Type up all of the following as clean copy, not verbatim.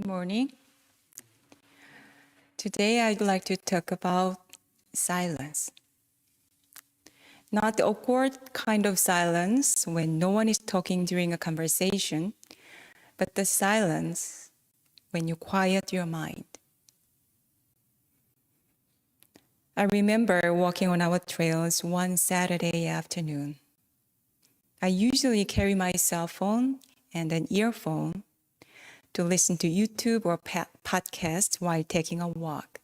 morning. Today I'd like to talk about silence. Not the awkward kind of silence when no one is talking during a conversation, but the silence when you quiet your mind. I remember walking on our trails one Saturday afternoon. I usually carry my cell phone and an earphone to listen to YouTube or podcasts while taking a walk.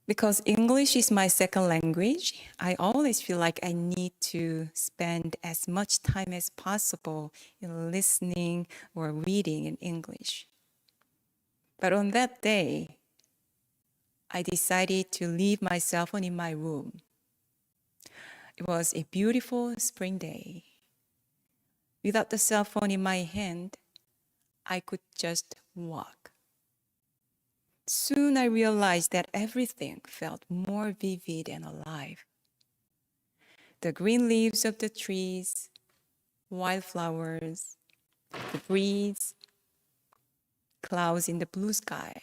Because English is my second language, I always feel like I need to spend as much time as possible in listening or reading in English. But on that day, I decided to leave my cell phone in my room. It was a beautiful spring day. Without the cell phone in my hand, I could just walk. Soon I realized that everything felt more vivid and alive. The green leaves of the trees, wildflowers, the breeze, clouds in the blue sky.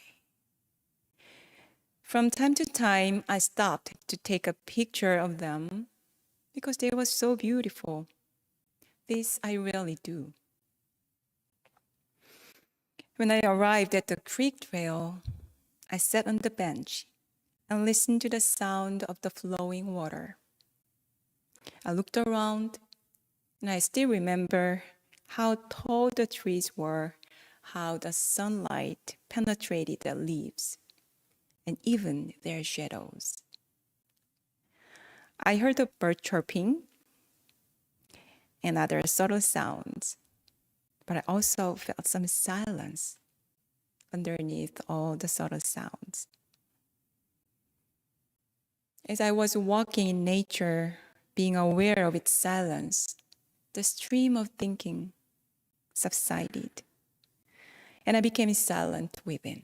From time to time, I stopped to take a picture of them because they were so beautiful. This I rarely do. When I arrived at the creek trail, I sat on the bench and listened to the sound of the flowing water. I looked around, and I still remember how tall the trees were, how the sunlight penetrated the leaves, and even their shadows. I heard the bird chirping and other subtle sounds, but I also felt some silence underneath all the subtle sounds. As I was walking in nature, being aware of its silence, the stream of thinking subsided, and I became silent within.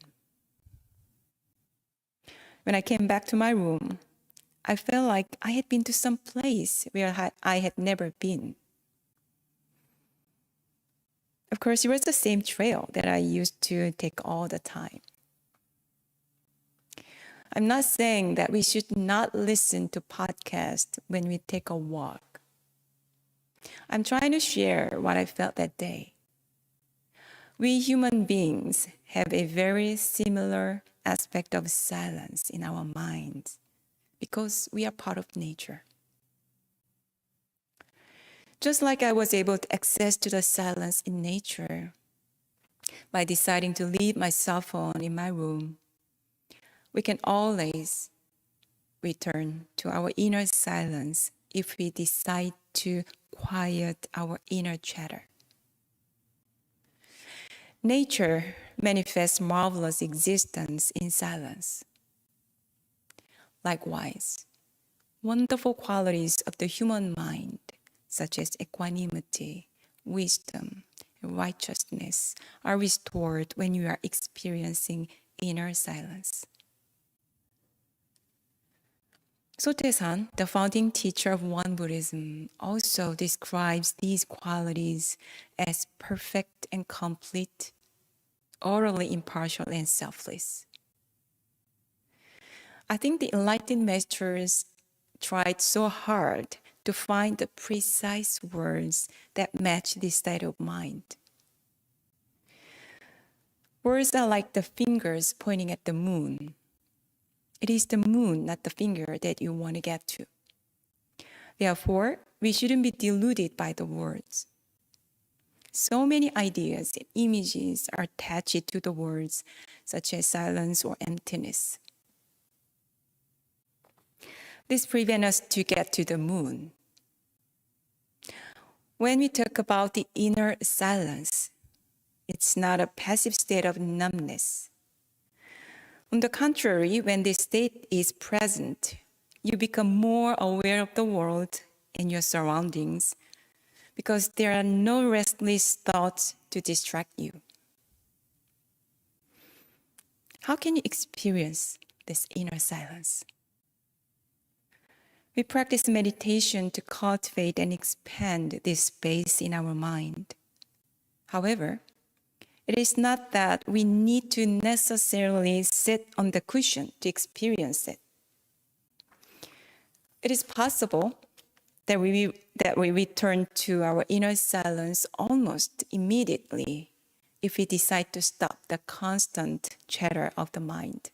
When I came back to my room, I felt like I had been to some place where I had never been. Of course, it was the same trail that I used to take all the time. I'm not saying that we should not listen to podcasts when we take a walk. I'm trying to share what I felt that day. We human beings have a very similar aspect of silence in our minds because we are part of nature. Just like I was able to access to the silence in nature by deciding to leave my cell phone in my room, we can always return to our inner silence if we decide to quiet our inner chatter. Nature manifests marvelous existence in silence. Likewise, wonderful qualities of the human mind, such as equanimity, wisdom, and righteousness, are restored when you are experiencing inner silence. Sotaesan, the founding teacher of Won Buddhism, also describes these qualities as perfect and complete, utterly impartial and selfless. I think the enlightened masters tried so hard to find the precise words that match this state of mind. Words are like the fingers pointing at the moon. It is the moon, not the finger, that you want to get to. Therefore, we shouldn't be deluded by the words. So many ideas and images are attached to the words, such as silence or emptiness. This prevents us to get to the moon. When we talk about the inner silence, it's not a passive state of numbness. On the contrary, when this state is present, you become more aware of the world and your surroundings because there are no restless thoughts to distract you. How can you experience this inner silence? We practice meditation to cultivate and expand this space in our mind. However, It is not that we need to necessarily sit on the cushion to experience it. It is possible that we return to our inner silence almost immediately if we decide to stop the constant chatter of the mind.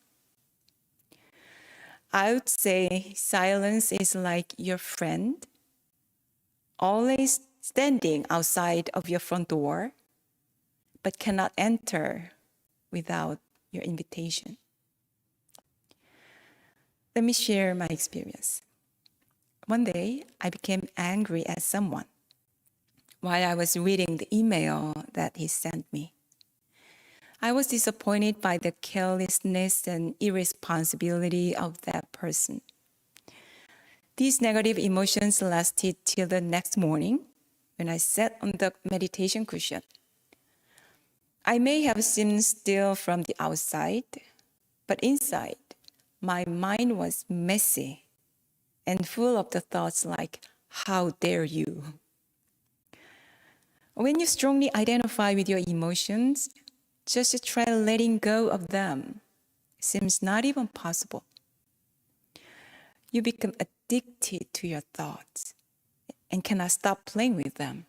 I would say silence is like your friend, always standing outside of your front door, but cannot enter without your invitation. Let me share my experience. One day, I became angry at someone while I was reading the email that he sent me. I was disappointed by the carelessness and irresponsibility of that person. These negative emotions lasted till the next morning when I sat on the meditation cushion. I may have seemed still from the outside, but inside, my mind was messy and full of the thoughts like, how dare you? When you strongly identify with your emotions, just to try letting go of them seems not even possible. You become addicted to your thoughts and cannot stop playing with them.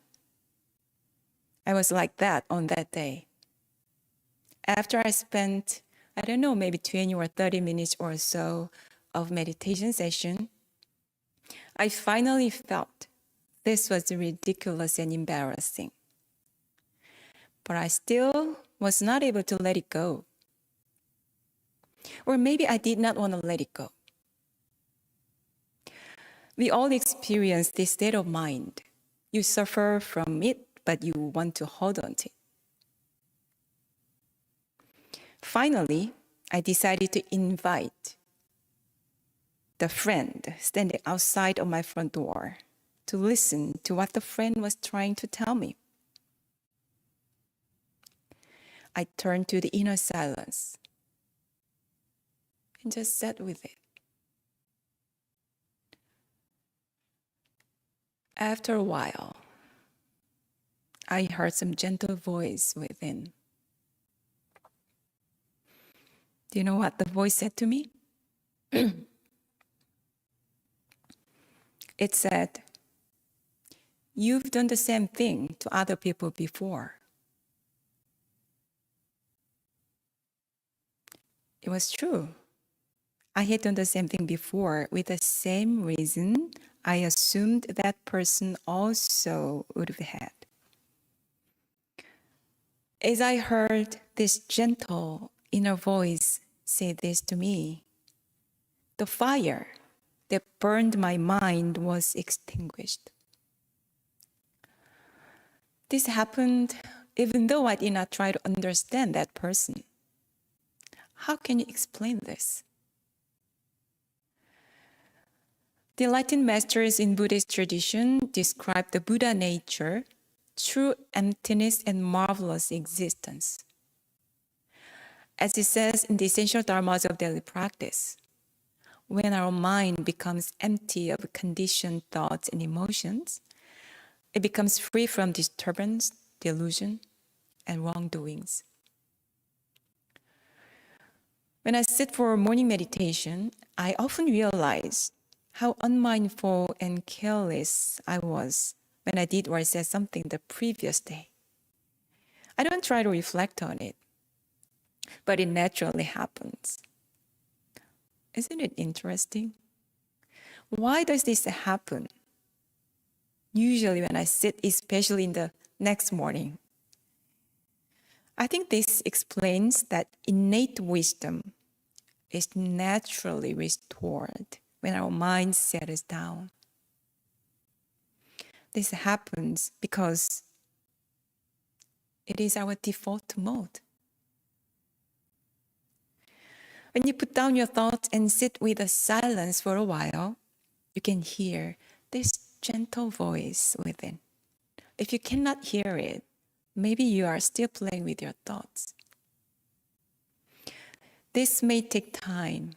I was like that on that day. After I spent, maybe 20 or 30 minutes or so of meditation session, I finally felt this was ridiculous and embarrassing. But I still was not able to let it go. Or maybe I did not want to let it go. We all experience this state of mind. You suffer from it, but you want to hold on to it. Finally, I decided to invite the friend standing outside of my front door to listen to what the friend was trying to tell me. I turned to the inner silence and just sat with it. After a while, I heard some gentle voice within. Do you know what the voice said to me? It said, "You've done the same thing to other people before." It was true. I had done the same thing before with the same reason I assumed that person also would have had. As I heard this gentle inner voice say this to me, the fire that burned my mind was extinguished. This happened even though I did not try to understand that person. How can you explain this? The enlightened masters in Buddhist tradition describe the Buddha nature, true emptiness and marvelous existence. As it says in the essential dharmas of daily practice, when our mind becomes empty of conditioned thoughts and emotions, it becomes free from disturbance, delusion, and wrongdoings. When I sit for morning meditation, I often realize how unmindful and careless I was when I did or said something the previous day. I don't try to reflect on it, but it naturally happens. Isn't it interesting? Why does this happen? Usually when I sit, especially in the next morning. I think this explains that innate wisdom is naturally restored when our mind settles down. This happens because it is our default mode. When you put down your thoughts and sit with the silence for a while, you can hear this gentle voice within. If you cannot hear it, maybe you are still playing with your thoughts. This may take time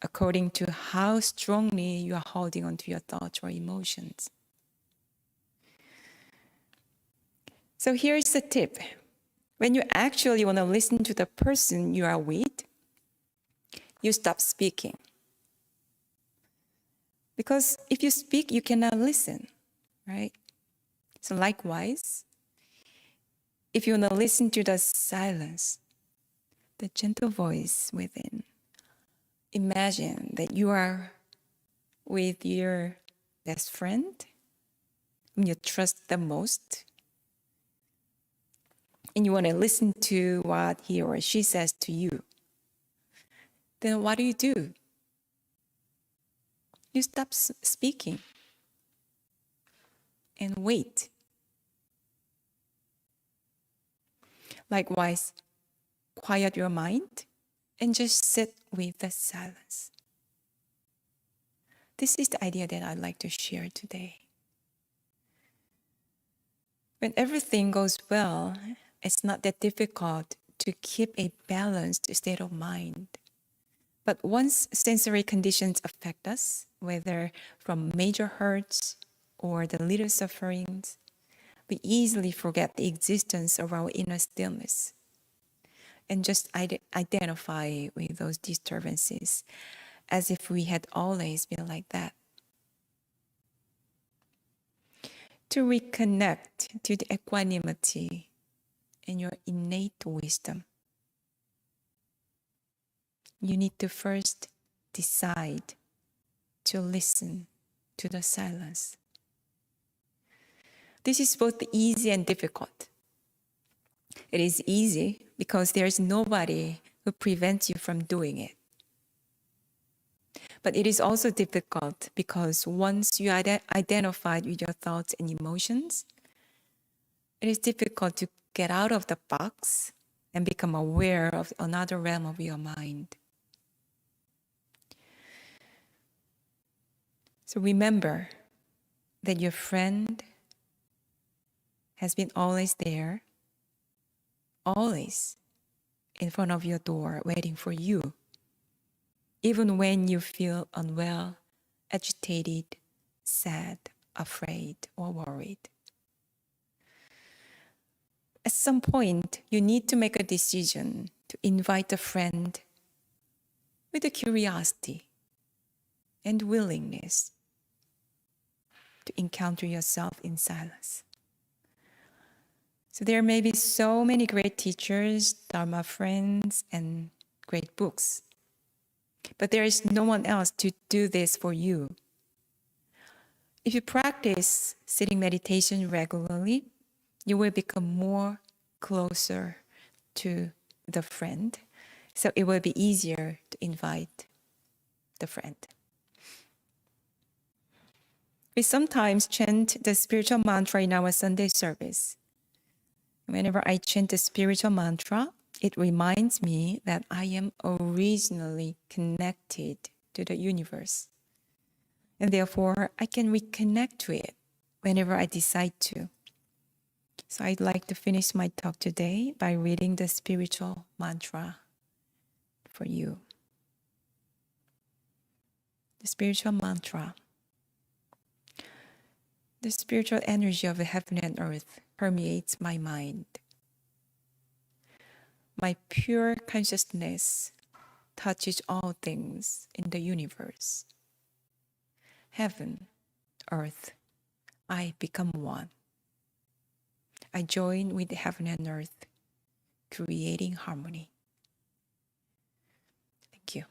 according to how strongly you are holding on to your thoughts or emotions. So here's the tip. When you actually want to listen to the person you are with, you stop speaking. Because if you speak, you cannot listen, right? So likewise, if you want to listen to the silence, the gentle voice within, imagine that you are with your best friend, whom you trust the most, and you want to listen to what he or she says to you. Then what do? You stop speaking and wait. Likewise, quiet your mind and just sit with the silence. This is the idea that I'd like to share today. When everything goes well, it's not that difficult to keep a balanced state of mind. But once sensory conditions affect us, whether from major hurts or the little sufferings, we easily forget the existence of our inner stillness and just identify with those disturbances as if we had always been like that. To reconnect to the equanimity and your innate wisdom, you need to first decide to listen to the silence. This is both easy and difficult. It is easy because there is nobody who prevents you from doing it. But it is also difficult because once you identified with your thoughts and emotions, it is difficult to get out of the box and become aware of another realm of your mind. So remember that your friend has been always there, always in front of your door waiting for you, even when you feel unwell, agitated, sad, afraid, or worried. At some point, you need to make a decision to invite a friend with a curiosity and willingness to encounter yourself in silence. So there may be so many great teachers, Dharma friends, and great books. But there is no one else to do this for you. If you practice sitting meditation regularly, you will become more closer to the friend. So it will be easier to invite the friend. We sometimes chant the spiritual mantra in our Sunday service. Whenever I chant the spiritual mantra, it reminds me that I am originally connected to the universe. And therefore, I can reconnect to it whenever I decide to. So I'd like to finish my talk today by reading the spiritual mantra for you. The spiritual mantra. The spiritual energy of heaven and earth permeates my mind. My pure consciousness touches all things in the universe. Heaven, earth, I become one. I join with heaven and earth, creating harmony. Thank you.